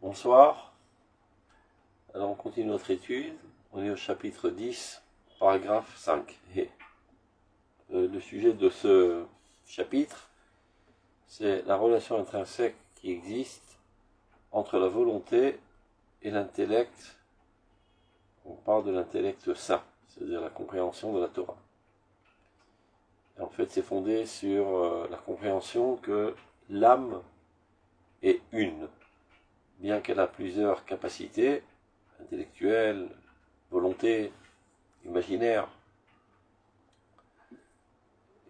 Bonsoir. Alors on continue notre étude. On est au chapitre 10, paragraphe 5. Et le sujet de ce chapitre, c'est la relation intrinsèque qui existe entre la volonté et l'intellect. On parle de l'intellect sain, c'est-à-dire la compréhension de la Torah. Et en fait, c'est fondé sur la compréhension que l'âme est une, bien qu'elle a plusieurs capacités intellectuelles, volonté, imaginaire,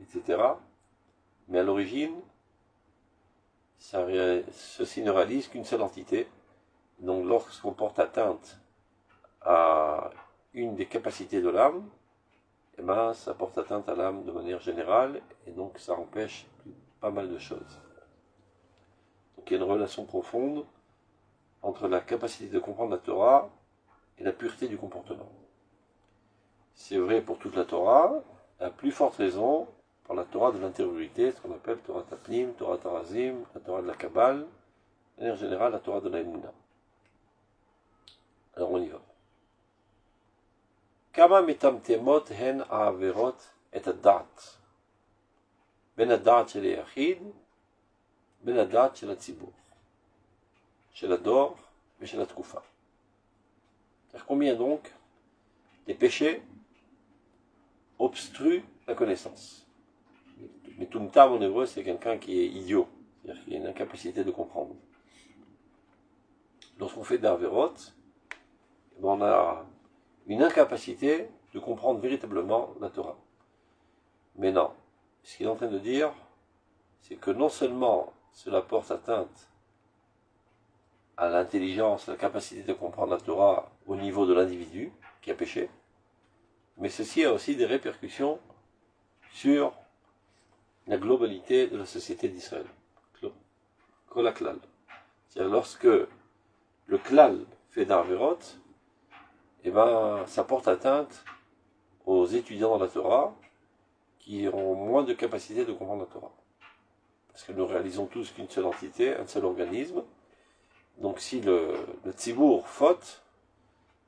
etc. Mais à l'origine, ceci ne réalise qu'une seule entité. Donc lorsqu'on porte atteinte à une des capacités de l'âme, eh ben, ça porte atteinte à l'âme de manière générale, et donc ça empêche pas mal de choses. Donc il y a une relation profonde entre la capacité de comprendre la Torah et la pureté du comportement. C'est vrai pour toute la Torah, à plus forte raison pour la Torah de l'intériorité, ce qu'on appelle Torah Tapnim, Torah Tarazim, la Torah de la Kabbale, de manière générale la Torah de la Emunah. Alors on y va. Kama mitamtemot hen ha'averot et ad-da'at. Ben ad-da'at shel היחיד, ben ad-da'at shel הציבור. Shel הדור ושל התקופה. C'est-à-dire combien donc les péchés obstruent la connaissance. Mais tumtam en hébreu, c'est quelqu'un qui est idiot, c'est-à-dire qui a une incapacité de comprendre. Lorsqu'on fait d'Averot, on a une incapacité de comprendre véritablement la Torah. Mais non, ce qu'il est en train de dire, c'est que non seulement cela porte atteinte à l'intelligence, la capacité de comprendre la Torah au niveau de l'individu qui a péché, mais ceci a aussi des répercussions sur la globalité de la société d'Israël. Kolaklal. C'est-à-dire lorsque le klal fait d'Averot, eh ben, ça porte atteinte aux étudiants de la Torah qui ont moins de capacité de comprendre la Torah. Parce que nous réalisons tous qu'une seule entité, un seul organisme. Donc si le tzibour faute,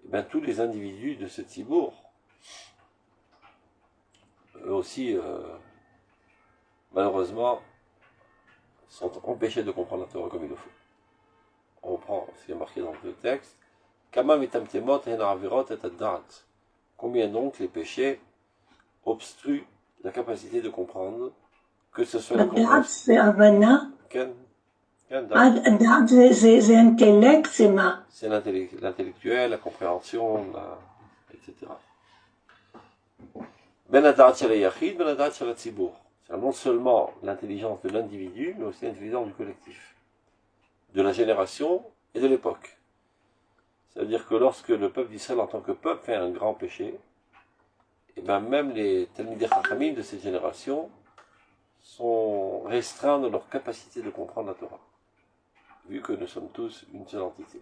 eh ben, tous les individus de ce tzibour, eux aussi, malheureusement, sont empêchés de comprendre la Torah comme il le faut. On reprend ce qui est marqué dans le texte. Combien donc les péchés obstruent la capacité de comprendre, que ce soit la compréhension. C'est l'intellectuel, la compréhension, etc. C'est non seulement l'intelligence de l'individu, mais aussi l'intelligence du collectif, de la génération et de l'époque. C'est-à-dire que lorsque le peuple d'Israël en tant que peuple fait un grand péché, et bien même les Talmidei Chachamim de cette génération sont restreints dans leur capacité de comprendre la Torah, vu que nous sommes tous une seule entité.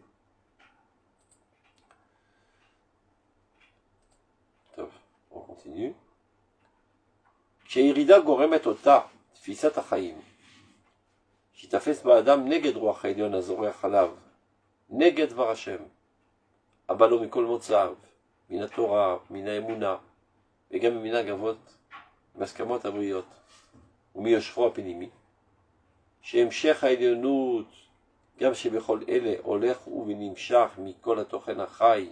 On continue. Sheirida goremet ota tfisat hachayim. Shitafes ba'adam neged ruach ha'elyon hazorech alav. Neged דבר השם. הבא לו מכל מוצאיו, מן התורה, מן האמונה, וגם ממנהג אבות, מהסכמות הבריות, ומיושרו הפנימי, שהמשך העליונות, גם שבכל אלה הולך ונמשך מכל התוכן החי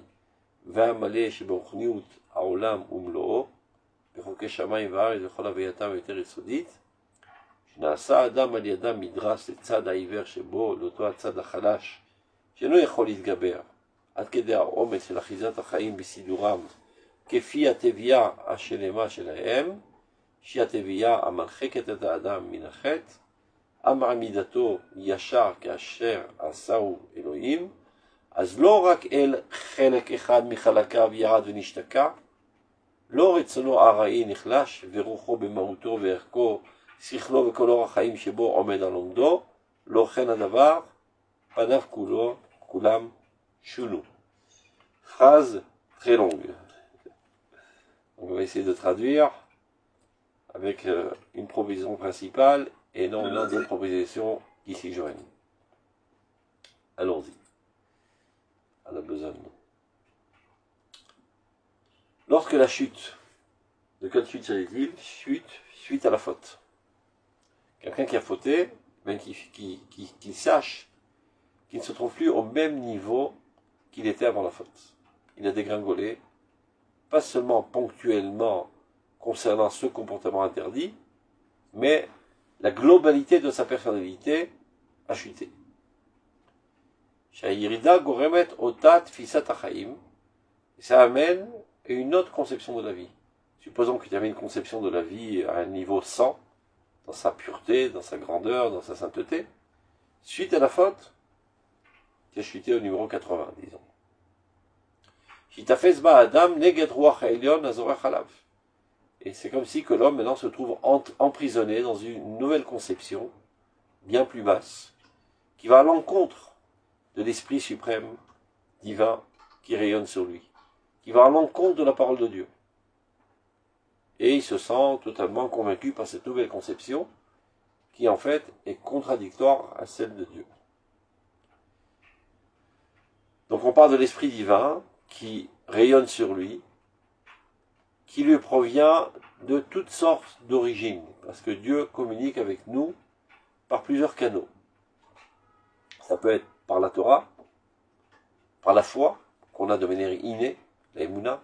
והמלא שברוחניות העולם ומלואו, בחוקי שמיים וארץ וכל הווייתם היותר יסודית, שנעשה האדם על ידם מדרס לצד העיוור שבו, לאותו הצד החלש, שאינו יכול להתגבר, עד כדי העומס של אחיזת החיים בסידורם, כפי התביעה השלמה שלהם, שהיא התביעה המרחקת את האדם מן החטא, המעמידתו ישר כאשר עשהו אלוהים, אז לא רק אל חלק אחד מחלקיו ירד ונשתקע, לא רצונו הראי נחלש, ורוחו במהותו וערכו, שכלו וכל אורח חיים שבו עומד על עומדו, לא כן הדבר, פניו כולם שונו. Phrase très longue. On va essayer de traduire avec une proposition principale et non deux propositions qui s'y joignent. Allons-y. lorsque la chute, de quelle chute s'agit-il? Suite à la faute. Quelqu'un qui a fauté, ben qu'il sache qu'il ne se trouve plus au même niveau qu'il était avant la faute. Il a dégringolé, pas seulement ponctuellement concernant ce comportement interdit, mais la globalité de sa personnalité a chuté. Sha'irida goremet otat fisat achaim, ça amène à une autre conception de la vie. Supposons qu'il y avait une conception de la vie à un niveau 100, dans sa pureté, dans sa grandeur, dans sa sainteté. Suite à la faute, qui a chuté au numéro 80, disons. Et c'est comme si que l'homme maintenant se trouve emprisonné dans une nouvelle conception, bien plus basse, qui va à l'encontre de l'Esprit suprême, divin, qui rayonne sur lui, qui va à l'encontre de la parole de Dieu. Et il se sent totalement convaincu par cette nouvelle conception, qui en fait est contradictoire à celle de Dieu. Donc on parle de l'Esprit divin, qui rayonne sur lui, qui lui provient de toutes sortes d'origines, parce que Dieu communique avec nous par plusieurs canaux. Ça peut être par la Torah, par la foi, qu'on a de manière innée, la Emouna,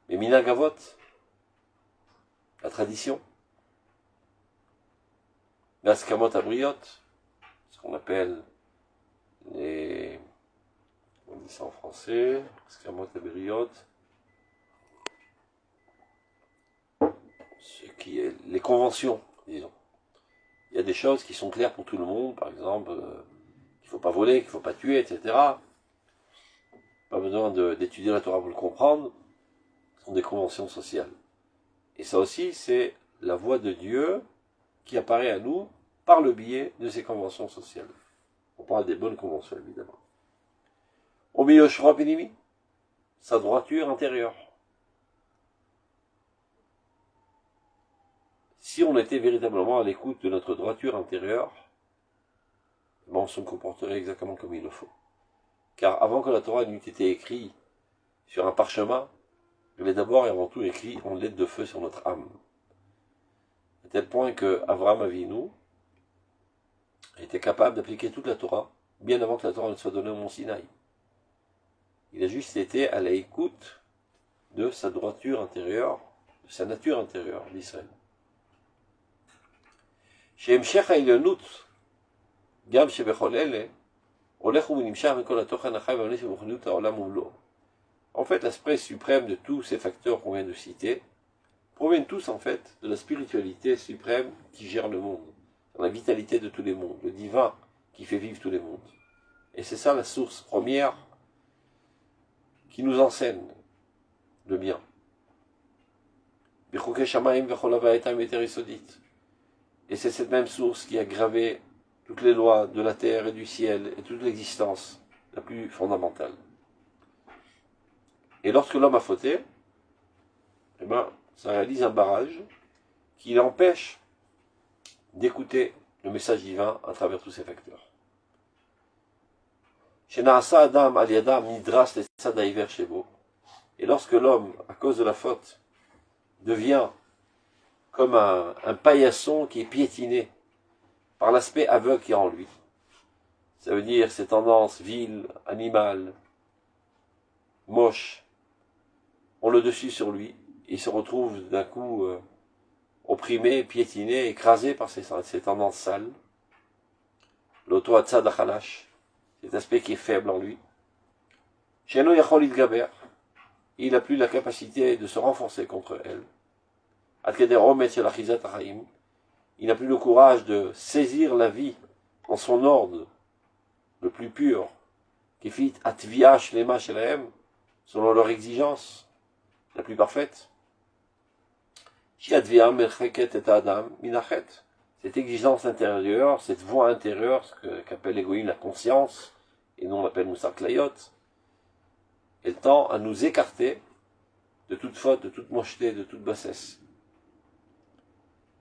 les Minagavot, la tradition, l'Askamot Abriot, ce qu'on appelle les... On dit ça en français, Askamot Abriot, ce qui est les conventions, disons. Il y a des choses qui sont claires pour tout le monde, par exemple, qu'il ne faut pas voler, qu'il ne faut pas tuer, etc. Pas besoin d'étudier la Torah pour le comprendre, ce sont des conventions sociales. Et ça aussi, c'est la voix de Dieu qui apparaît à nous par le biais de ces conventions sociales. On parle des bonnes conventions, évidemment. Au milieu, Shra Penimi, sa droiture intérieure. Si on était véritablement à l'écoute de notre droiture intérieure, on se comporterait exactement comme il le faut. Car avant que la Torah n'eût été écrite sur un parchemin, elle est d'abord et avant tout écrit en lettres de feu sur notre âme. À tel point que Avraham Avinu était capable d'appliquer toute la Torah, bien avant que la Torah ne soit donnée au mont Sinaï. Il a juste été à l'écoute de sa droiture intérieure, de sa nature intérieure d'Israël. Chez Mshech HaIlyonut, Gam Shebechol Ele, Olech u'Nimshach Mikol HaTochen HaChai V'Amnei Shebechonut HaOlam U'Mlo. En fait, l'aspect suprême de tous ces facteurs qu'on vient de citer proviennent tous, en fait, de la spiritualité suprême qui gère le monde, la vitalité de tous les mondes, le divin qui fait vivre tous les mondes. Et c'est ça la source première qui nous enseigne le bien. Et c'est cette même source qui a gravé toutes les lois de la terre et du ciel et toute l'existence la plus fondamentale. Et lorsque l'homme a fauté, eh ben, ça réalise un barrage qui l'empêche d'écouter le message divin à travers tous ces facteurs. Et lorsque l'homme, à cause de la faute, devient comme un paillasson qui est piétiné par l'aspect aveugle qui est en lui, ça veut dire ces tendances viles, animales, moches, ont le dessus sur lui, il se retrouve d'un coup opprimé, piétiné, écrasé par ces tendances sales. L'auto atzad achalash, cet aspect qui est faible en lui. Sheno yachol itgaber, il n'a plus la capacité de se renforcer contre elle. Ad keder omet shel achizat hachaim, il n'a plus le courage de saisir la vie en son ordre le plus pur, qui fit atvia shlema shelahem, selon leur exigence la plus parfaite. Cette exigence intérieure, cette voix intérieure, ce qu'appelle l'égoïme la conscience, et nous on l'appelle Moussar Klayot, elle tend à nous écarter de toute faute, de toute mocheté, de toute bassesse.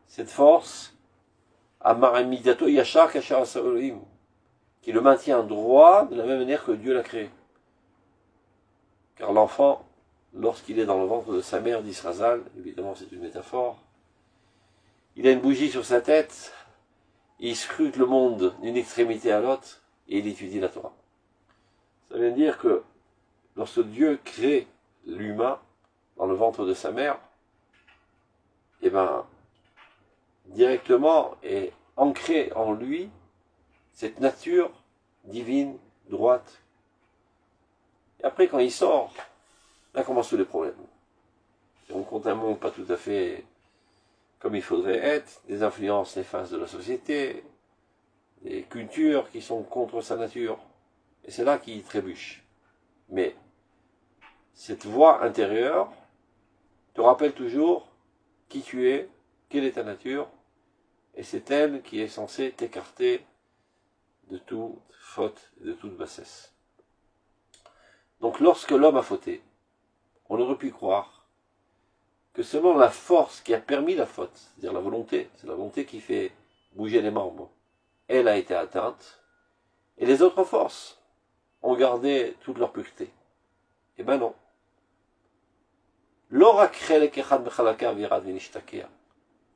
Cette force, Amaramidato Yashar Kachar Elohim, qui le maintient droit de la même manière que Dieu l'a créé. Car l'enfant lorsqu'il est dans le ventre de sa mère, dit Srazal, évidemment c'est une métaphore, il a une bougie sur sa tête, il scrute le monde d'une extrémité à l'autre, et il étudie la Torah. Ça veut dire que lorsque Dieu crée l'humain dans le ventre de sa mère, eh bien, directement est ancrée en lui cette nature divine, droite. Et après, quand il sort, là commencent tous les problèmes. Et on compte un monde pas tout à fait comme il faudrait être, des influences néfastes de la société, des cultures qui sont contre sa nature. Et c'est là qu'il trébuche. Mais cette voix intérieure te rappelle toujours qui tu es, quelle est ta nature, et c'est elle qui est censée t'écarter de toute faute et de toute bassesse. Donc lorsque l'homme a fauté, on aurait pu croire que seulement la force qui a permis la faute, c'est-à-dire la volonté, c'est la volonté qui fait bouger les membres, elle a été atteinte, et les autres forces ont gardé toute leur pureté. Eh ben non.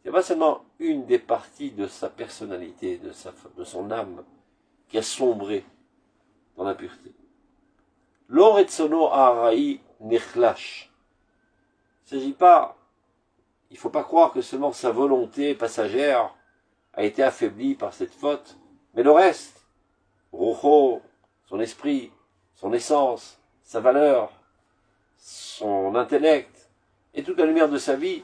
C'est pas seulement une des parties de sa personnalité, de son âme, qui a sombré dans la pureté. L'oretsono araï nechlash. Il ne s'agit pas, il ne faut pas croire que seulement sa volonté passagère a été affaiblie par cette faute, mais le reste, Rocho, son esprit, son essence, sa valeur, son intellect, et toute la lumière de sa vie,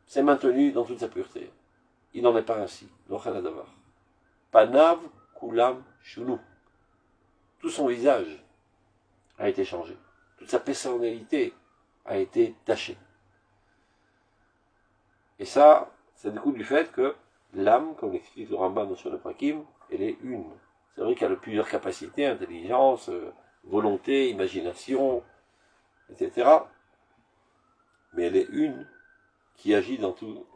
s'est maintenu dans toute sa pureté. Il n'en est pas ainsi. L'ochaladavar. Panav kulam shunu. Tout son visage a été changé. Toute sa personnalité a été tachée. Et ça, ça découle du fait que l'âme, comme l'explique le Rambam sur le Prakim, elle est une. C'est vrai qu'elle a plusieurs capacités, intelligence, volonté, imagination, etc. Mais elle est une qui agit dans toutes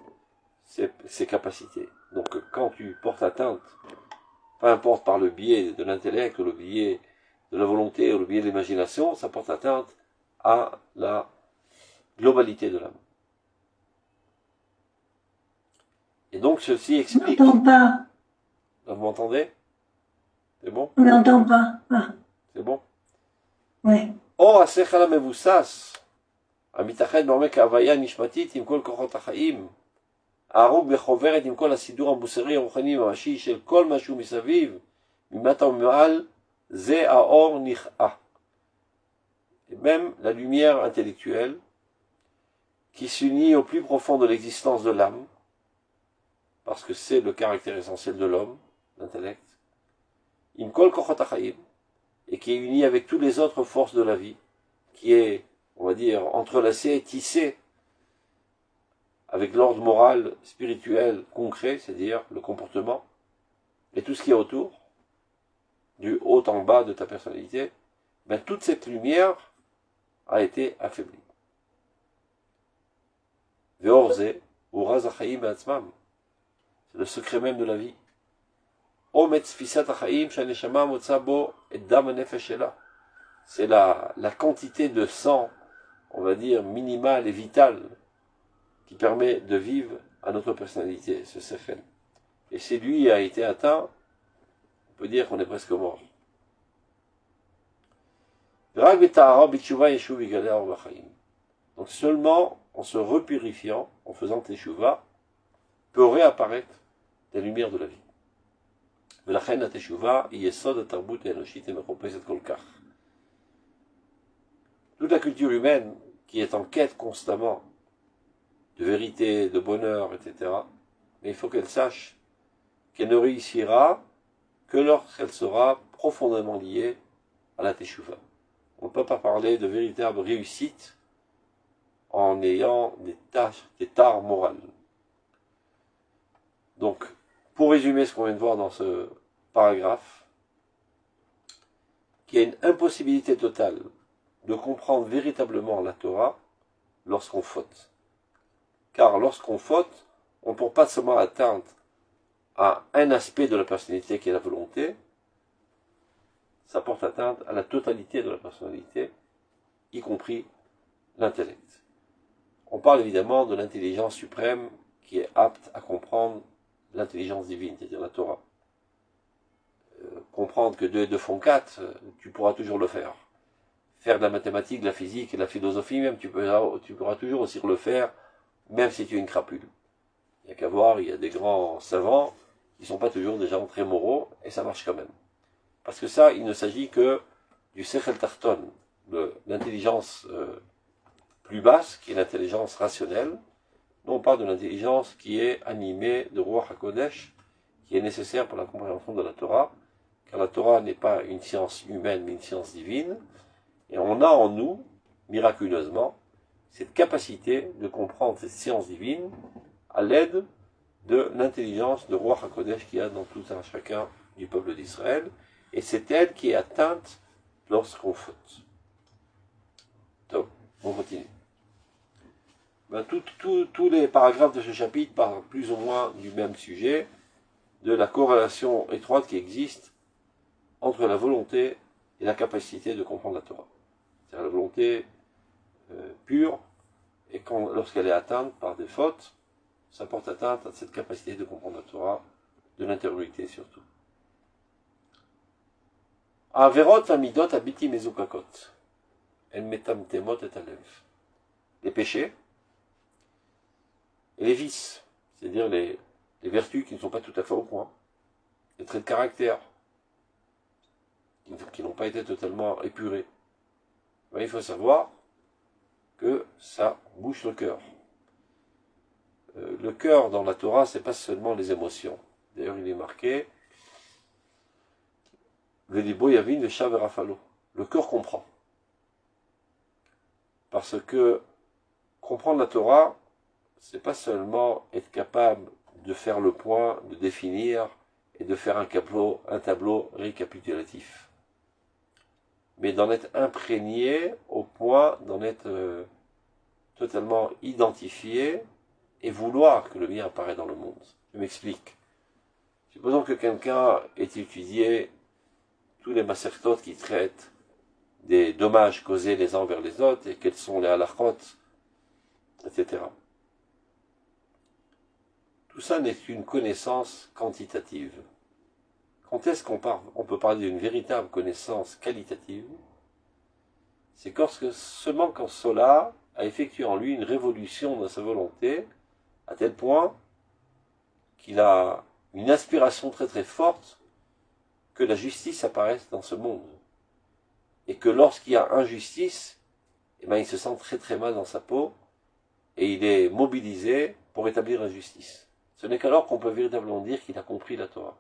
ses capacités. Donc quand tu portes atteinte, peu importe par le biais de l'intellect, ou le biais de la volonté, ou le biais de l'imagination, ça porte atteinte à la globalité de l'âme. Et donc ceci explique... On n'entend pas. Vous m'entendez? C'est bon? On n'entend pas. Ah. C'est bon? Ouais. Or, השכל המבוסס, המתאחד בעומק ההוויה הנשמתית עם כל כוחות החיים, הערוך בחוברת עם כל הסידור המוסרי, הרוחני, ממשי של כל מה שהוא מסביב, ממטה ומעל, זה האור נכאה. Et même la lumière intellectuelle, qui s'unit au plus profond de l'existence de l'âme, parce que c'est le caractère essentiel de l'homme, l'intellect, im kol kochot hachaim, et qui est uni avec toutes les autres forces de la vie, qui est, on va dire, entrelacé, tissé, avec l'ordre moral, spirituel, concret, c'est-à-dire le comportement, et tout ce qui est autour, du haut en bas de ta personnalité, ben toute cette lumière a été affaiblie. Ve'orze, uraz hachaim be'atzmam, c'est le secret même de la vie. C'est la quantité de sang, on va dire, minimale et vitale, qui permet de vivre à notre personnalité, ce sefel. Et si lui a été atteint, on peut dire qu'on est presque mort. Donc seulement en se repurifiant, en faisant teshuva, peut réapparaître la lumière de la vie. ולכן התשובה היא יסוד התרבות האנושית המחופשת כל כך. Toute la culture humaine qui est en quête constamment de vérité, de bonheur, etc., mais il faut qu'elle sache qu'elle ne réussira que lorsqu'elle sera profondément liée à la teshuva. On ne peut pas parler de véritable réussite en ayant des tares morales. Donc, pour résumer ce qu'on vient de voir dans ce paragraphe, qu'il y a une impossibilité totale de comprendre véritablement la Torah lorsqu'on faute. Car lorsqu'on faute, on ne porte pas seulement atteinte à un aspect de la personnalité qui est la volonté, ça porte atteinte à la totalité de la personnalité, y compris l'intellect. On parle évidemment de l'intelligence suprême qui est apte à comprendre l'intelligence divine, c'est-à-dire la Torah. Comprendre que 2 et 2 font 4, tu pourras toujours le faire. Faire de la mathématique, de la physique et de la philosophie même, tu pourras toujours aussi le faire, même si tu es une crapule. Il n'y a qu'à voir, il y a des grands savants qui ne sont pas toujours des gens très moraux, et ça marche quand même. Parce que ça, il ne s'agit que du sechel tarton, de l'intelligence plus basse, qui est l'intelligence rationnelle. Nous, on parle de l'intelligence qui est animée de Ruach HaKodesh, qui est nécessaire pour la compréhension de la Torah, car la Torah n'est pas une science humaine, mais une science divine, et on a en nous, miraculeusement, cette capacité de comprendre cette science divine à l'aide de l'intelligence de Ruach HaKodesh qu'il y a dans tout un chacun du peuple d'Israël, et c'est elle qui est atteinte lorsqu'on faute. Donc, on continue. Tous les paragraphes de ce chapitre parlent plus ou moins du même sujet, de la corrélation étroite qui existe entre la volonté et la capacité de comprendre la Torah. C'est-à-dire la volonté pure, et lorsqu'elle est atteinte par des fautes, ça porte atteinte à cette capacité de comprendre la Torah, de l'intériorité surtout. Averot amidot abiti mezukakot, en metam temot et alev. Les péchés et les vices, c'est-à-dire les vertus qui ne sont pas tout à fait au point, les traits de caractère qui n'ont pas été totalement épurés. Ben, il faut savoir que ça bouche le cœur. Le cœur dans la Torah, c'est pas seulement les émotions. D'ailleurs, il est marqué Velibo yavin veshav verafalo. Le cœur comprend. Parce que comprendre la Torah, c'est pas seulement être capable de faire le point, de définir et de faire un tableau récapitulatif, mais d'en être imprégné au point d'en être totalement identifié et vouloir que le bien apparaît dans le monde. Je m'explique. Supposons que quelqu'un ait étudié tous les masertot qui traitent des dommages causés les uns envers les autres et quels sont les halachot, etc. Tout ça n'est qu'une connaissance quantitative. Quand est-ce qu'on peut parler d'une véritable connaissance qualitative? C'est seulement quand cela a effectué en lui une révolution dans sa volonté, à tel point qu'il a une aspiration très très forte que la justice apparaisse dans ce monde. Et que lorsqu'il y a injustice, eh ben, il se sent très très mal dans sa peau, et il est mobilisé pour établir la justice. Ce n'est qu'alors qu'on peut véritablement dire qu'il a compris la Torah.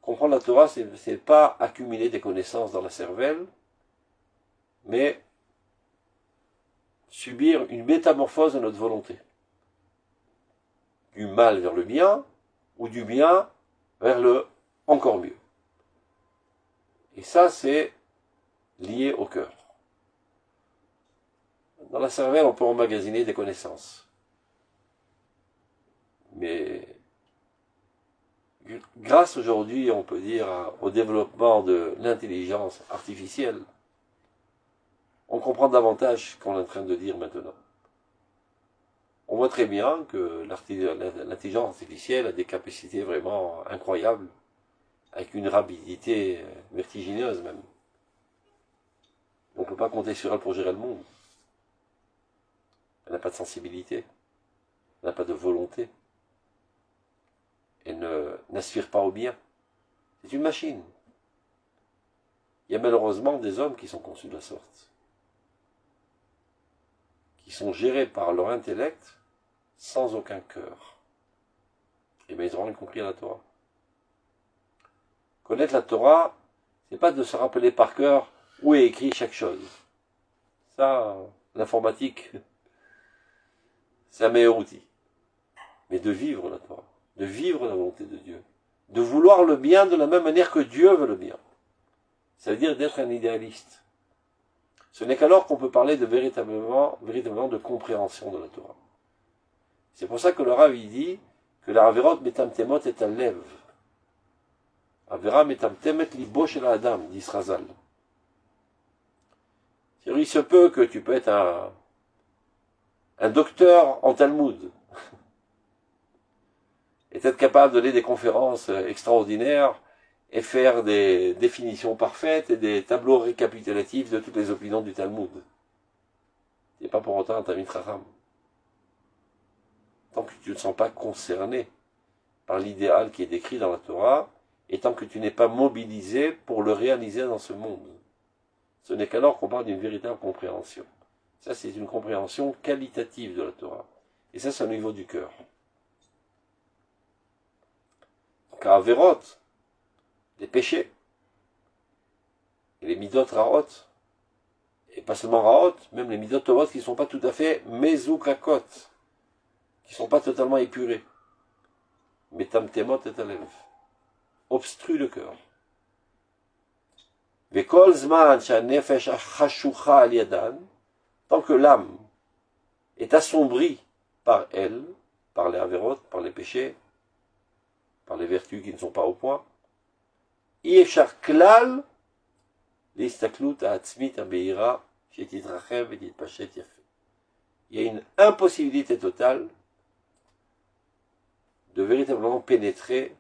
Comprendre la Torah, c'est pas accumuler des connaissances dans la cervelle, mais subir une métamorphose de notre volonté. Du mal vers le bien, ou du bien vers le encore mieux. Et ça, c'est lié au cœur. Dans la cervelle, on peut emmagasiner des connaissances. Mais grâce aujourd'hui, on peut dire, au développement de l'intelligence artificielle, on comprend davantage ce qu'on est en train de dire maintenant. On voit très bien que l'intelligence artificielle a des capacités vraiment incroyables, avec une rapidité vertigineuse même. On ne peut pas compter sur elle pour gérer le monde. Elle n'a pas de sensibilité, elle n'a pas de volonté. Elle n'aspire pas au bien. C'est une machine. Il y a malheureusement des hommes qui sont conçus de la sorte, qui sont gérés par leur intellect sans aucun cœur. Et bien ils n'auront rien compris à la Torah. Connaître la Torah, c'est pas de se rappeler par cœur où est écrit chaque chose. Ça, l'informatique, c'est un meilleur outil. Mais de vivre la Torah, de vivre la volonté de Dieu, de vouloir le bien de la même manière que Dieu veut le bien. Ça veut dire d'être un idéaliste. Ce n'est qu'alors qu'on peut parler de véritablement de compréhension de la Torah. C'est pour ça que le Rav dit que la Averot metam temot est un lève. Avera metam temet libo shel Adam, dit Razal. Il se peut que tu peux être un docteur en Talmud est être capable de donner des conférences extraordinaires et faire des définitions parfaites et des tableaux récapitulatifs de toutes les opinions du Talmud. Et pas pour autant un Talmid Chacham. Tant que tu ne te sens pas concerné par l'idéal qui est décrit dans la Torah, et tant que tu n'es pas mobilisé pour le réaliser dans ce monde. Ce n'est qu'alors qu'on parle d'une véritable compréhension. Ça, c'est une compréhension qualitative de la Torah. Et ça, c'est au niveau du cœur. Donc, à Averot, les péchés, et les midot raot, et pas seulement raot, même les midot tovot qui ne sont pas tout à fait mezukakot, qui ne sont pas totalement épurés. Metam temot et alev, obstruent le cœur. Vekol zman shanefesh achashucha al yadan, tant que l'âme est assombrie par elle, par les averot, par les péchés, par les vertus qui ne sont pas au point, Yeshar klal l'istaklut ha'atzmit ha'beira shetitrachev et titpashet yafé. Il y a une impossibilité totale de véritablement pénétrer,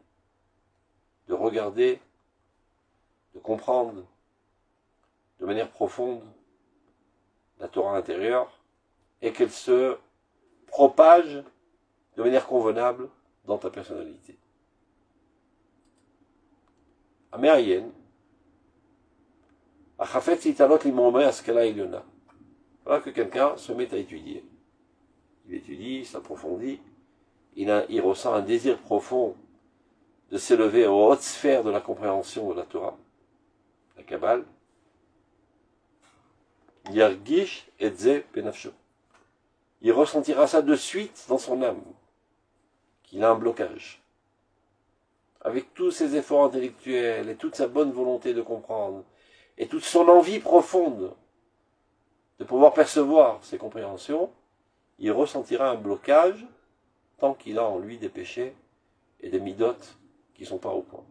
de regarder, de comprendre de manière profonde la Torah intérieure et qu'elle se propage de manière convenable dans ta personnalité. Amérienne, voilà que quelqu'un se met à étudier. Il étudie, il s'approfondit, il ressent un désir profond de s'élever aux hautes sphères de la compréhension de la Torah, la Kabbale. Yargish etze benafsho. Il ressentira ça de suite dans son âme, qu'il a un blocage. Avec tous ses efforts intellectuels et toute sa bonne volonté de comprendre, et toute son envie profonde de pouvoir percevoir ses compréhensions, il ressentira un blocage tant qu'il a en lui des péchés et des midotes qui ne sont pas au point.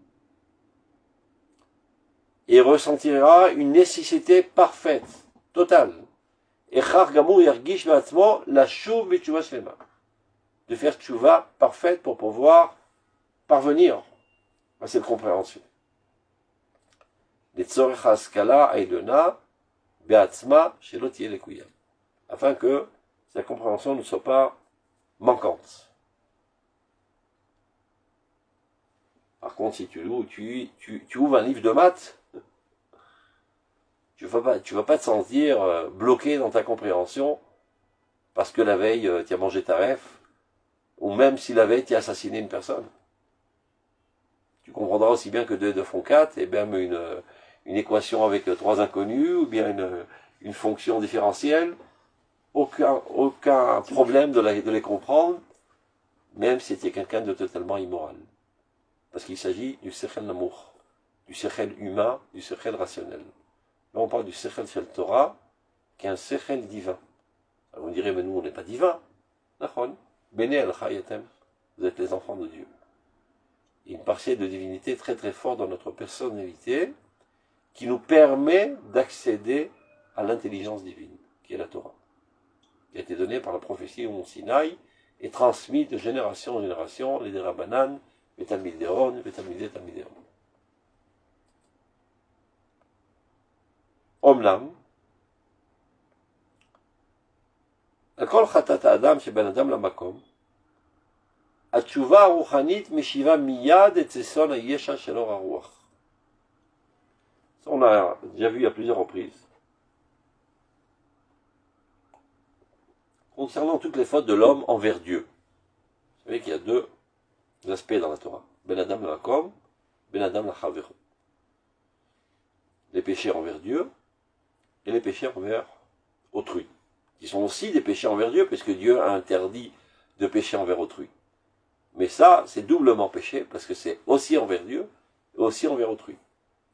Et il ressentira une nécessité parfaite, totale, et char gamur yargish v'atzmo la shuv b'tshuva shlema, de faire tshuva parfaite pour pouvoir parvenir à cette compréhension. Letzorech haskala aidona be'atzma shelo tiye lekuya, afin que sa compréhension ne soit pas manquante. Par contre, si tu ouvres un livre de maths, tu vas pas te sentir bloqué dans ta compréhension parce que la veille, tu as mangé ta ref, ou même si la veille, tu as assassiné une personne. Tu comprendras aussi bien que 2 et 2 font 4, et même une équation avec 3 inconnus, ou bien une fonction différentielle. Aucun problème de les comprendre, même si tu es quelqu'un de totalement immoral. Parce qu'il s'agit du sechel l'amour, du sechel humain, du sechel rationnel. Là, on parle du sechel shel Torah, qui est un sechel divin. Alors vous me direz, mais nous, on n'est pas divin. Nachon, bene el chayatem, vous êtes les enfants de Dieu. Il y a une partie de divinité très très forte dans notre personnalité, qui nous permet d'accéder à l'intelligence divine, qui est la Torah, qui a été donnée par la prophétie au Mont Sinaï, et transmise de génération en génération, les Derabanan, les Talmidéon, les Talmidéon. Omlam, Kol Chatat Adam Sheben Adam Lamakom, Atchouva Ruchanit Meshiva Miyad et Tseson Ayesha Shelor Aruach. Ça, on a déjà vu à plusieurs reprises. Concernant toutes les fautes de l'homme envers Dieu. Vous savez qu'il y a 2 aspects dans la Torah. Ben Adam Lamakom, Ben Adam Lachaveru. Les péchés envers Dieu et les péchés envers autrui. Qui sont aussi des péchés envers Dieu, puisque Dieu a interdit de pécher envers autrui. Mais ça, c'est doublement péché, parce que c'est aussi envers Dieu, et aussi envers autrui.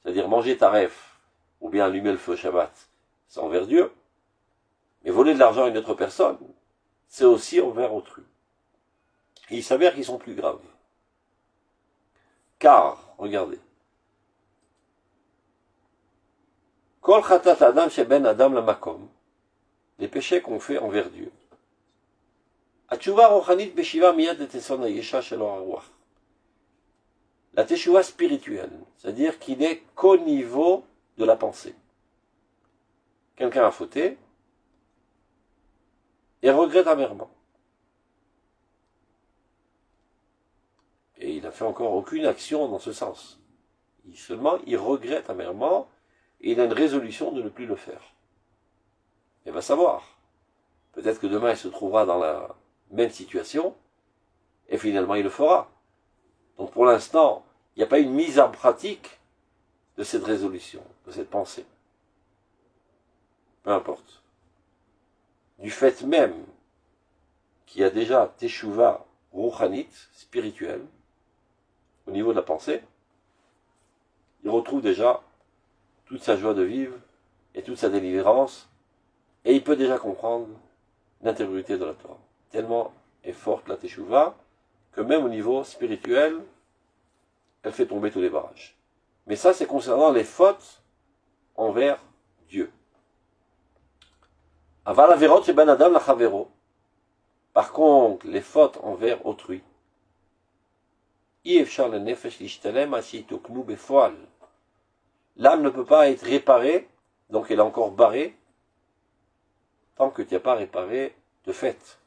C'est-à-dire manger taref, ou bien allumer le feu Shabbat, c'est envers Dieu. Mais voler de l'argent à une autre personne, c'est aussi envers autrui. Et il s'avère qu'ils sont plus graves. Car, regardez, Kol Chatat Adam Sheben Adam Lamakom, les péchés qu'on fait envers Dieu, התשובה הרוחנית משיבה מיד את יסוד הישע שלו הרוח. La teshuva spirituelle, c'est-à-dire qu'il n'est qu'au niveau de la pensée. Quelqu'un a fauté et regrette amèrement. Et il n'a fait encore aucune action dans ce sens. Seulement, il regrette amèrement et il a une résolution de ne plus le faire. Il va savoir. Peut-être que demain, il se trouvera dans la même situation et finalement, il le fera. Donc pour l'instant, il n'y a pas une mise en pratique de cette résolution, de cette pensée. Peu importe. Du fait même qu'il y a déjà teshuva rouchanit, spirituelle, au niveau de la pensée, il retrouve déjà toute sa joie de vivre et toute sa délivrance, et il peut déjà comprendre l'intégrité de la Torah. Tellement est forte la teshuva, que même au niveau spirituel, elle fait tomber tous les barrages. Mais ça, c'est concernant les fautes envers Dieu. Aval averot chez ben adam la chavero. Par contre, les fautes envers autrui, l'âme ne peut pas être réparée, donc elle est encore barrée, tant que tu n'as pas réparé de fait.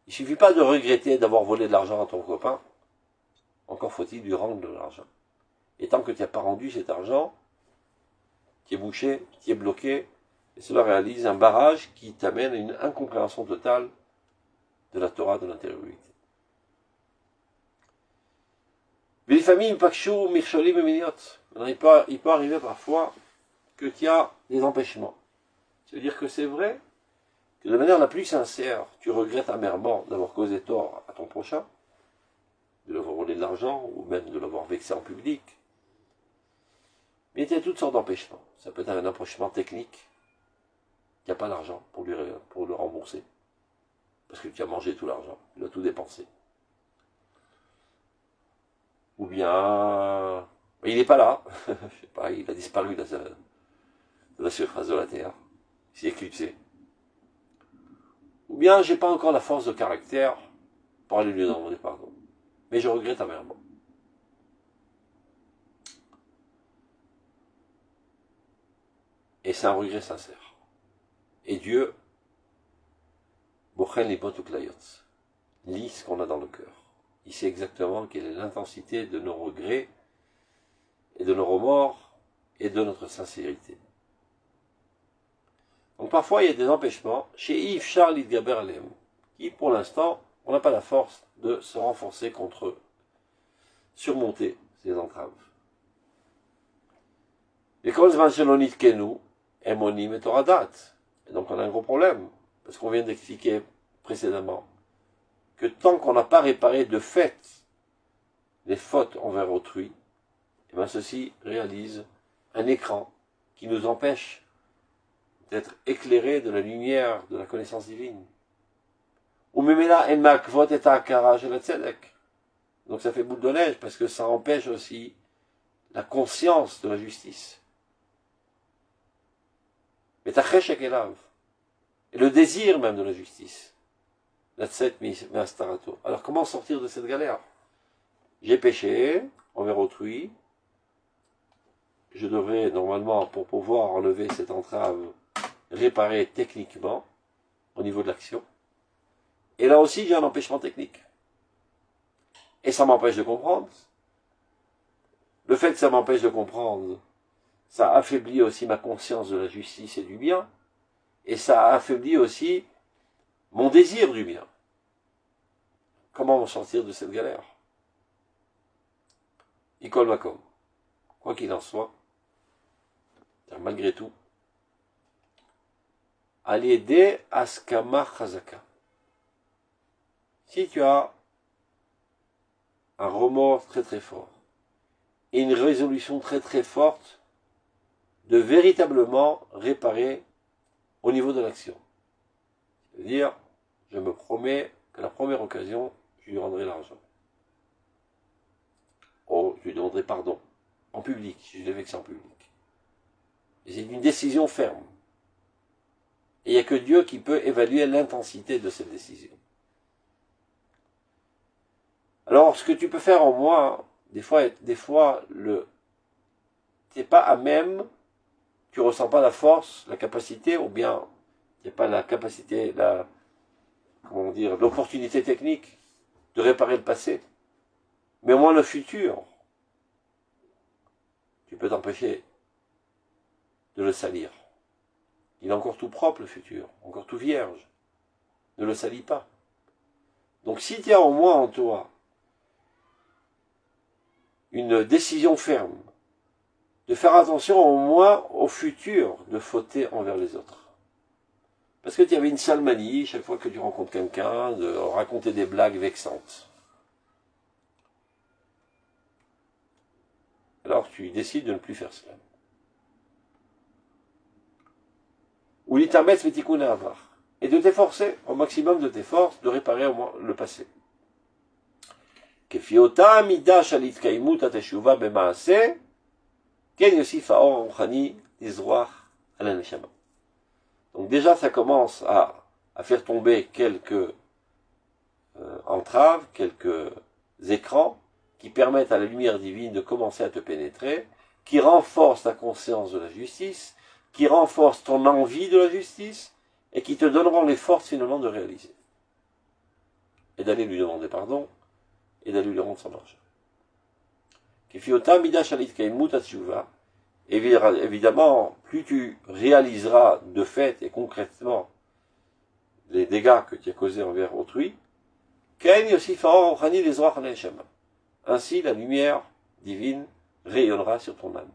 Il ne suffit pas de regretter d'avoir volé de l'argent à ton copain, encore faut-il lui rendre de l'argent. Et tant que tu n'as pas rendu cet argent, tu es bouché, tu es bloqué, et cela réalise un barrage qui t'amène à une incompréhension totale de la Torah, de l'intériorité. Mais les familles, il peut arriver parfois que tu as des empêchements. C'est-à-dire que c'est vrai que de manière la plus sincère, tu regrettes amèrement d'avoir causé tort à ton prochain, de l'avoir volé de l'argent, ou même de l'avoir vexé en public. Mais il y a toutes sortes d'empêchements. Ça peut être un empêchement technique. Il n'y a pas d'argent pour le rembourser. Parce que tu as mangé tout l'argent, tu l'as tout dépensé. Ou bien, il n'est pas là, je sais pas, il a disparu de la surface de la terre, il s'est éclipsé. Ou bien, j'ai pas encore la force de caractère pour aller lui demander pardon. Mais je regrette amèrement. Et c'est un regret sincère. Et Dieu, Bochen les bottes ou clayot, lit ce qu'on a dans le cœur. Il sait exactement quelle est l'intensité de nos regrets et de nos remords et de notre sincérité. Donc parfois il y a des empêchements chez Yves Charles Idgaber Alem, qui pour l'instant on n'a pas la force de se renforcer contre eux, surmonter ces entraves. Et quand Zvancelonit Kenu, Emonim et Toradat. Et donc on a un gros problème, parce qu'on vient d'expliquer précédemment que tant qu'on n'a pas réparé de fait les fautes envers autrui, et bien ceci réalise un écran qui nous empêche d'être éclairés de la lumière de la connaissance divine. Donc ça fait boule de neige parce que ça empêche aussi la conscience de la justice. Et le désir même de la justice. Alors comment sortir de cette galère? J'ai péché envers autrui. Je devrais normalement, pour pouvoir enlever cette entrave, réparer techniquement au niveau de l'action. Et là aussi, j'ai un empêchement technique. Et ça m'empêche de comprendre. Le fait que ça m'empêche de comprendre, ça affaiblit aussi ma conscience de la justice et du bien. Et ça affaiblit aussi mon désir du bien. Comment m'en sortir de cette galère? Ikol Makom. Quoi qu'il en soit, malgré tout, Aliede Askama Chazaka. Si tu as un remords très très fort et une résolution très très forte de véritablement réparer au niveau de l'action. C'est-à-dire, je me promets que la première occasion, je lui rendrai l'argent. Oh, je lui demanderai pardon. En public, si je l'ai vexé en public. C'est une décision ferme. Et il n'y a que Dieu qui peut évaluer l'intensité de cette décision. Alors, ce que tu peux faire en moi, des fois, t'es pas à même, tu ressens pas la force, la capacité, ou bien t'as pas la capacité, comment dire, l'opportunité technique de réparer le passé. Mais au moins le futur, tu peux t'empêcher de le salir. Il est encore tout propre, le futur, encore tout vierge. Ne le salis pas. Donc si tu as au moins en toi une décision ferme, de faire attention au moins au futur de fauter envers les autres. Parce que tu avais une sale manie, chaque fois que tu rencontres quelqu'un, de raconter des blagues vexantes. Alors tu décides de ne plus faire cela. Ou l'itametz vetikun avar. Et de t'efforcer, au maximum de tes forces, de réparer au moins le passé. Kefiota mida shalit kaimut ateshuva bemaase, ken yosif haor ruchani lizroach ala neshama. Donc déjà, ça commence à faire tomber quelques entraves, quelques écrans qui permettent à la lumière divine de commencer à te pénétrer, qui renforcent ta conscience de la justice, qui renforcent ton envie de la justice, et qui te donneront les forces finalement de réaliser. Et d'aller lui demander pardon, et d'aller lui rendre son argent. Évidemment, plus tu réaliseras de fait et concrètement les dégâts que tu as causés envers autrui, ainsi la lumière divine rayonnera sur ton âme.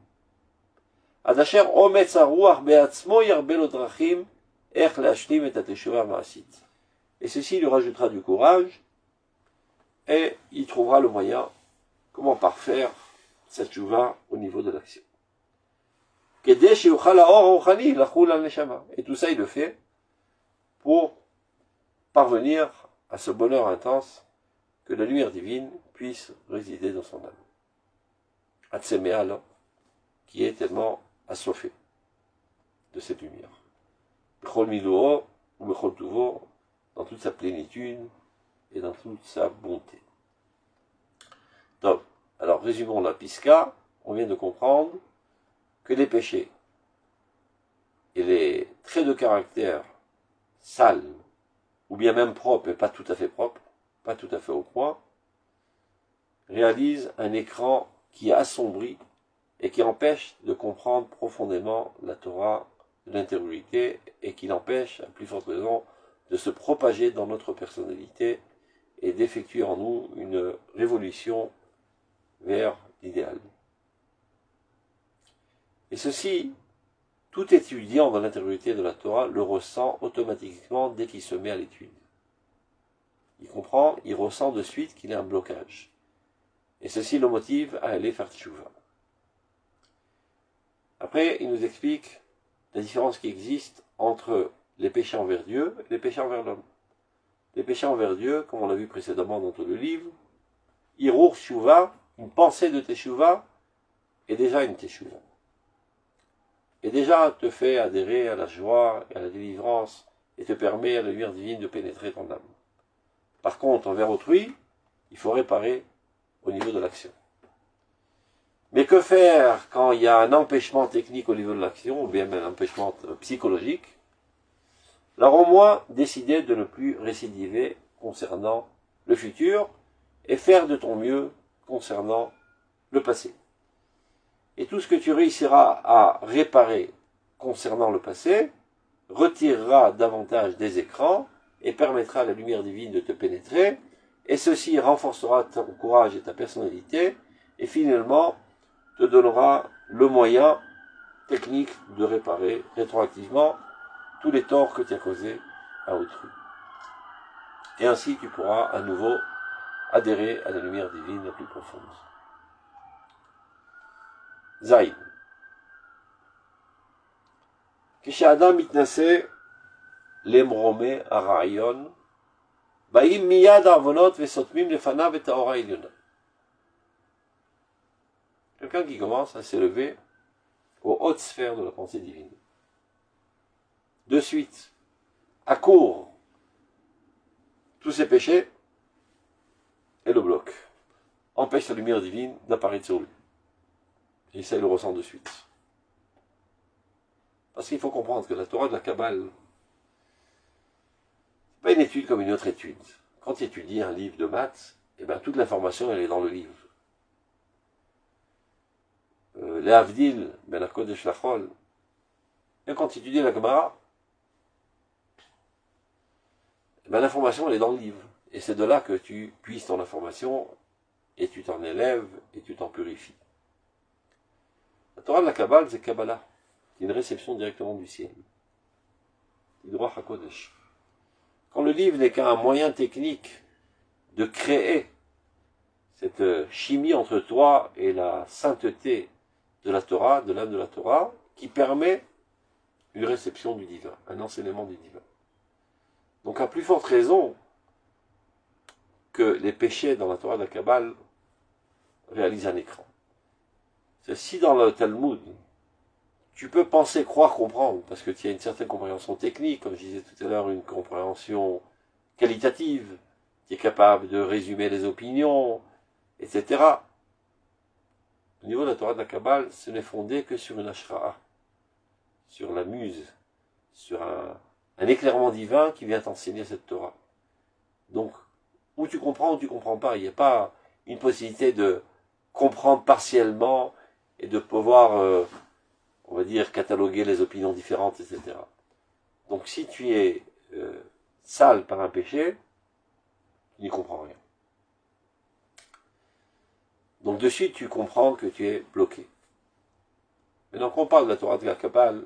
Et ceci lui rajoutera du courage, et il trouvera le moyen comment parfaire cette tchouva au niveau de l'action. Et tout ça, il le fait pour parvenir à ce bonheur intense que la lumière divine puisse résider dans son âme. Atsemeal, qui est tellement assoiffé de cette lumière. Bechol miluo, ou bechol tuvo, dans toute sa plénitude et dans toute sa bonté. Donc, alors résumons la Piska, on vient de comprendre que les péchés et les traits de caractère sales, ou bien même propres, mais pas tout à fait propres, pas tout à fait au point, réalisent un écran qui assombrit et qui empêche de comprendre profondément la Torah de l'intériorité et qui l'empêche, à plus forte raison, de se propager dans notre personnalité et d'effectuer en nous une révolution vers l'idéal. Et ceci, tout étudiant dans l'intériorité de la Torah le ressent automatiquement dès qu'il se met à l'étude. Il comprend, il ressent de suite qu'il y a un blocage. Et ceci le motive à aller faire tchouva. Après, il nous explique la différence qui existe entre les péchés envers Dieu et les péchés envers l'homme. Les péchés envers Dieu, comme on l'a vu précédemment dans tout le livre, Hirur Tchouva, une pensée de Teshuvah, est déjà une Teshuvah. Et déjà te fait adhérer à la joie et à la délivrance et te permet à la lumière divine de pénétrer ton âme. Par contre, envers autrui, il faut réparer au niveau de l'action. Mais que faire quand il y a un empêchement technique au niveau de l'action, ou bien même un empêchement psychologique? Alors au moins, décider de ne plus récidiver concernant le futur et faire de ton mieux concernant le passé. Et tout ce que tu réussiras à réparer concernant le passé retirera davantage des écrans et permettra à la lumière divine de te pénétrer, et ceci renforcera ton courage et ta personnalité, et finalement te donnera le moyen technique de réparer rétroactivement tous les torts que tu as causés à autrui. Et ainsi tu pourras à nouveau adhérer à la lumière divine la plus profonde. Zaïd. כשאדם מתנשא למרומי הרעיון, באים מיד העוונות וסותמים לפניו את האור העליונה. Quelqu'un qui commence à s'élever aux hautes sphères de la pensée divine. De suite, accourent tous ses péchés et le bloquent. empêche la lumière divine d'apparaître sur lui. Et ça, il le ressent de suite. Parce qu'il faut comprendre que la Torah de la Kabbale, c'est pas une étude comme une autre étude. Quand tu étudies un livre de maths, eh ben, toute l'information, elle est dans le livre. Les Avdil, Ben HaKodesh Lachol, et quand tu étudies la Gemara, eh ben, l'information, elle est dans le livre. Et c'est de là que tu puisses ton information, et tu t'en élèves, et tu t'en purifies. La Torah de la Kabbale, c'est Kabbalah. C'est une réception directement du ciel. Du droit HaKodesh. Quand le livre n'est qu'un moyen technique de créer cette chimie entre toi et la sainteté de la Torah, de l'âme de la Torah, qui permet une réception du divin, un enseignement du divin. Donc à plus forte raison que les péchés dans la Torah de la Kabbale réalisent un écran. C'est si dans le Talmud, tu peux penser, croire, comprendre, parce que tu as une certaine compréhension technique, comme je disais tout à l'heure, une compréhension qualitative, tu es capable de résumer les opinions, etc. Au niveau de la Torah de la Kabbale, ce n'est fondé que sur une ashra'a, sur la muse, sur un éclairement divin qui vient t'enseigner cette Torah. Donc, ou tu comprends pas, il n'y a pas une possibilité de comprendre partiellement et de pouvoir, on va dire, cataloguer les opinions différentes, etc. Donc si tu es sale par un péché, tu n'y comprends rien. Donc de suite, tu comprends que tu es bloqué. Maintenant, quand on parle de la Torah de la Kabbale,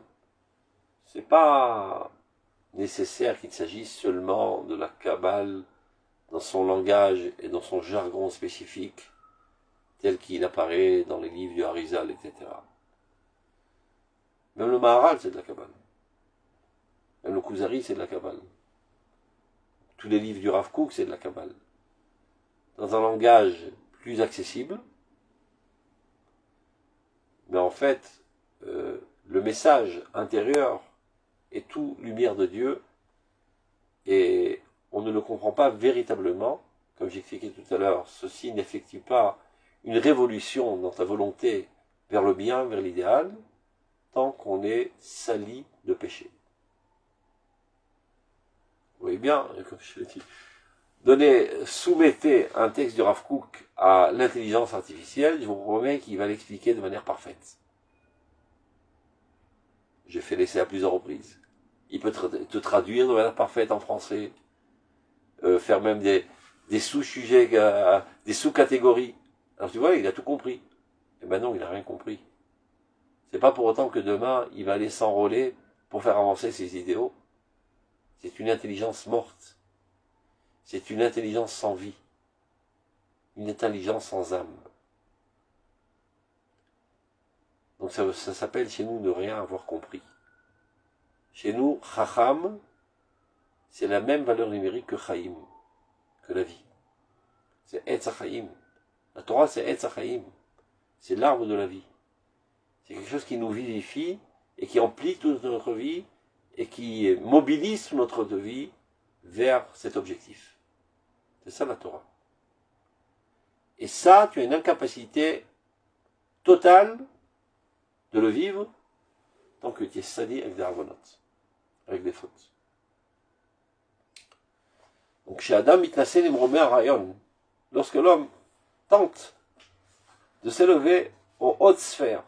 c'est pas nécessaire qu'il s'agisse seulement de la Kabbale dans son langage et dans son jargon spécifique, tel qu'il apparaît dans les livres du Harizal, etc. Même le Maharal, c'est de la Kabbale. Même le Kuzari, c'est de la Kabbale. Tous les livres du Rav Kook, c'est de la Kabbale. Dans un langage plus accessible, mais en fait, le message intérieur est tout lumière de Dieu, et on ne le comprend pas véritablement, comme j'expliquais tout à l'heure, ceci n'effectue pas une révolution dans ta volonté vers le bien, vers l'idéal, tant qu'on est sali de péché. Vous voyez bien, comme je l'ai dit, soumettez un texte du Rav Kook à l'intelligence artificielle, je vous promets qu'il va l'expliquer de manière parfaite. J'ai fait l'essai à plusieurs reprises. Il peut te traduire de manière parfaite en français, faire même des sous-sujets, des sous-catégories. Alors tu vois, il a tout compris. Et ben non, il n'a rien compris. C'est pas pour autant que demain, il va aller s'enrôler pour faire avancer ses idéaux. C'est une intelligence morte. C'est une intelligence sans vie. Une intelligence sans âme. Donc ça s'appelle chez nous ne rien avoir compris. Chez nous, Chacham, c'est la même valeur numérique que Chaim, que la vie. C'est Etz HaChaim. La Torah, c'est Etz HaChaim. C'est l'arbre de la vie. C'est quelque chose qui nous vivifie et qui emplit toute notre vie et qui mobilise notre vie vers cet objectif. C'est ça la Torah. Et ça, tu as une incapacité totale de le vivre tant que tu es sali avec des argonautes, avec des fautes. Donc chez Adam, mitnassé nimromé rayon, lorsque l'homme tente de s'élever aux hautes sphères,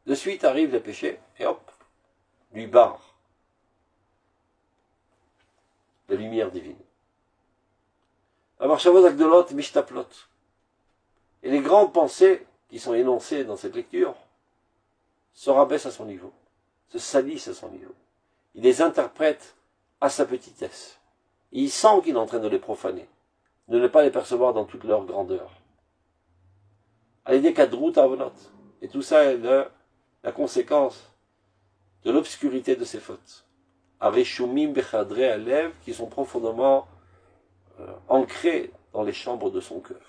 de suite arrivent les péchés et hop, lui barre la lumière divine. Et les grandes pensées qui sont énoncées dans cette lecture se rabaissent à son niveau, se salissent à son niveau. Il les interprète à sa petitesse. Et il sent qu'il est en train de les profaner, de ne pas les percevoir dans toute leur grandeur. Et tout ça est la conséquence de l'obscurité de ses fautes. Areshumim bechadre alev, qui sont profondément ancrés dans les chambres de son cœur.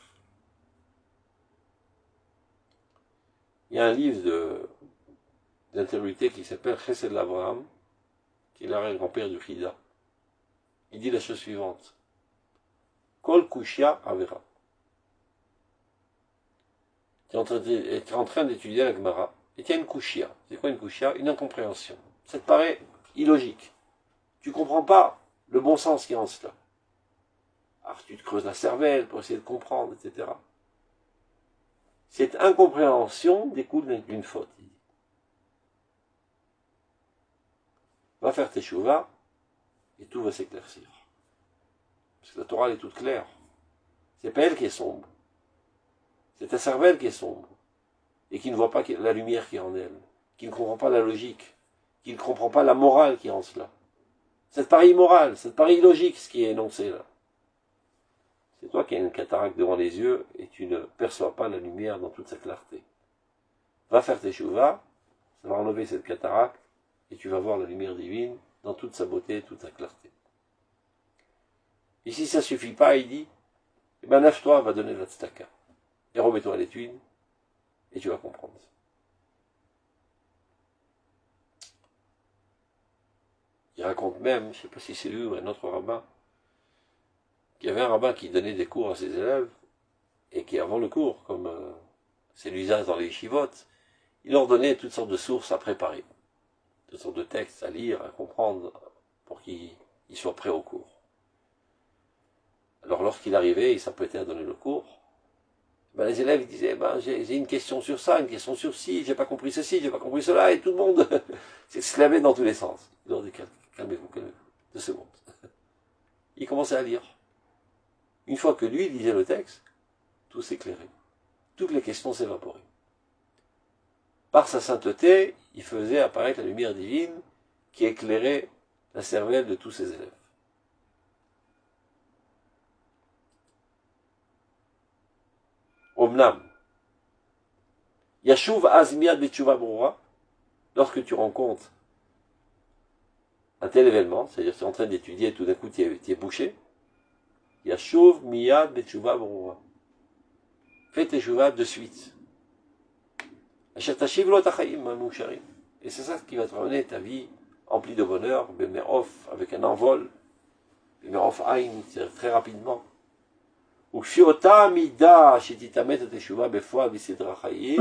Il y a un livre d'intériorité qui s'appelle Chesed l'Abraham, qui est l'arrière-grand-père du Chida. il dit la chose suivante. Kol kushya avera. Tu es en train d'étudier la Gemara, et tu as une kushya. C'est quoi une kushya? Une incompréhension. Ça te paraît illogique. Tu ne comprends pas le bon sens qui est en cela. Alors tu te creuses la cervelle pour essayer de comprendre, etc. Cette incompréhension découle d'une faute. Va faire tes teshuva et tout va s'éclaircir. Parce que la Torah elle est toute claire. C'est pas elle qui est sombre. C'est ta cervelle qui est sombre. Et qui ne voit pas la lumière qui est en elle. Qui ne comprend pas la logique. Qui ne comprend pas la morale qui est en cela. C'est pareil immoral, c'est pareil illogique ce qui est énoncé là. C'est toi qui as une cataracte devant les yeux et tu ne perçois pas la lumière dans toute sa clarté. Va faire tes teshuva, ça va enlever cette cataracte et tu vas voir la lumière divine dans toute sa beauté et toute sa clarté. Et si ça ne suffit pas, il dit, eh ben lève-toi, va donner la tzedaka. Et remets-toi à l'étude et tu vas comprendre. Il raconte même, je ne sais pas si c'est lui ou un autre rabbin, qu'il y avait un rabbin qui donnait des cours à ses élèves, et qui avant le cours, comme c'est l'usage dans les yeshivot, il leur donnait toutes sortes de sources à préparer, toutes sortes de textes à lire, à comprendre, pour qu'ils soient prêts au cours. Alors lorsqu'il arrivait, il s'apprêtait à donner le cours, ben, les élèves disaient, ben, j'ai une question sur ça, une question sur ci, j'ai pas compris ceci, j'ai pas compris cela, et tout le monde s'exclamait dans tous les sens. Il leur dit, calmez-vous, 2 secondes. Il commençait à lire. Une fois que lui lisait le texte, tout s'éclairait. Toutes les questions s'évaporaient. Par sa sainteté, il faisait apparaître la lumière divine qui éclairait la cervelle de tous ses élèves. Omnam. Yashuv azmiad betshuva brura. Lorsque tu rencontres un tel événement, c'est-à-dire que tu es en train d'étudier et tout d'un coup tu es bouché, Yashuv miyad betshuva brura. Fais tes teshuva de suite. Et c'est ça qui va te ramener ta vie emplie de bonheur, bemerof, avec un envol, bemerof aïn, c'est-à-dire très rapidement. On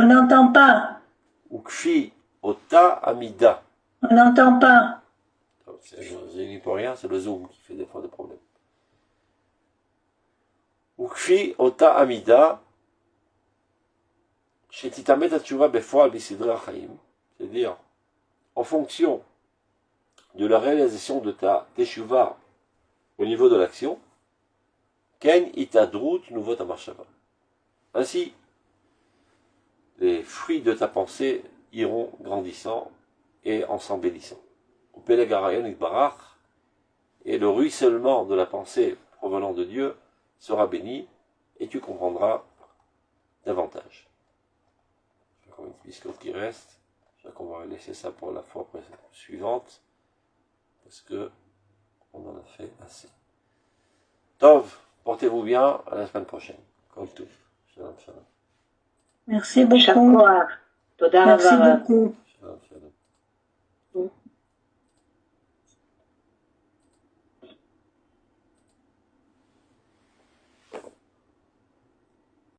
n'entend pas. On n'entend pas. Je dis pour rien, c'est le zoom qui fait des fois des problèmes. Ukfi ota amida, c'est-à-dire en fonction de la réalisation de ta teshuva au niveau de l'action, ken itadrut nuvot amachava. Ainsi, les fruits de ta pensée iront grandissant et en s'embellissant. Et le ruissellement de la pensée provenant de Dieu sera béni et tu comprendras davantage. J'ai encore une biscotte qui reste. Je crois qu'on va laisser ça pour la fois suivante parce que on en a fait assez. Tov, portez-vous bien, à la semaine prochaine. Comme tout. Shalom, shalom. Merci beaucoup. Merci beaucoup.